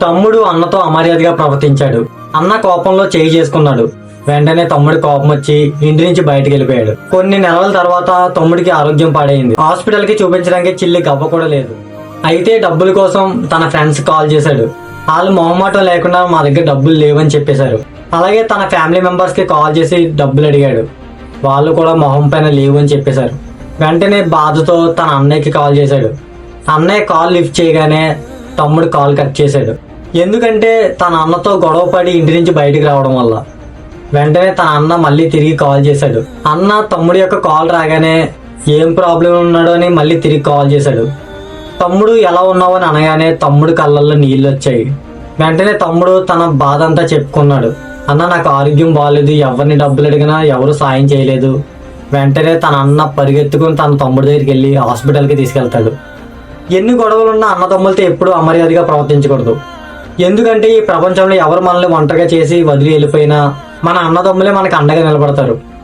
తమ్ముడు అన్నతో అమర్యాదగా ప్రవర్తించాడు. అన్న కోపంలో చేయి చేసుకున్నాడు. వెంటనే తమ్ముడి కోపం వచ్చి ఇంటి నుంచి బయటకు వెళ్ళిపోయాడు. కొన్ని నెలల తర్వాత తమ్ముడికి ఆరోగ్యం పాడైంది. హాస్పిటల్ కి చూపించడానికి చిల్లి గవ్వ కూడా లేదు. అయితే డబ్బుల కోసం తన ఫ్రెండ్స్ కాల్ చేశాడు. వాళ్ళు మొహమాటం లేకుండా మా దగ్గర డబ్బులు లేవని చెప్పేశారు. అలాగే తన ఫ్యామిలీ మెంబర్స్ కి కాల్ చేసి డబ్బులు అడిగాడు. వాళ్ళు కూడా మొహం పైన లేవు అని చెప్పేశారు. వెంటనే బాధతో తన అన్నయ్యకి కాల్ చేశాడు. అన్నయ్య కాల్ లిఫ్ట్ చేయగానే తమ్ముడు కాల్ కట్ చేశాడు. ఎందుకంటే తన అన్నతో గొడవ పడి ఇంటి నుంచి బయటికి రావడం వల్ల. వెంటనే తన అన్న మళ్ళీ తిరిగి కాల్ చేశాడు. అన్న తమ్ముడి యొక్క కాల్ రాగానే ఏం ప్రాబ్లం ఉన్నాడో అని మళ్ళీ తిరిగి కాల్ చేశాడు. తమ్ముడు ఎలా ఉన్నావు అని అనగానే తమ్ముడు కళ్ళల్లో నీళ్ళు వచ్చాయి. వెంటనే తమ్ముడు తన బాధ అంతా చెప్పుకున్నాడు. అన్న, నాకు ఆరోగ్యం బాగాలేదు, ఎవరిని డబ్బులు అడిగినా ఎవరు సాయం చేయలేదు. వెంటనే తన అన్న పరిగెత్తుకుని తన తమ్ముడి దగ్గరికి వెళ్ళి హాస్పిటల్కి తీసుకెళ్తాడు. ఎన్ని గొడవలున్నా అన్నదమ్ములతో ఎప్పుడూ అమర్యాదగా ప్రవర్తించకూడదు. ఎందుకంటే ఈ ప్రపంచంలో ఎవరు మనల్ని ఒంటరిగా చేసి వదిలి వెళ్ళిపోయినా మన అన్నదమ్ములే మనకు అండగా నిలబడతారు.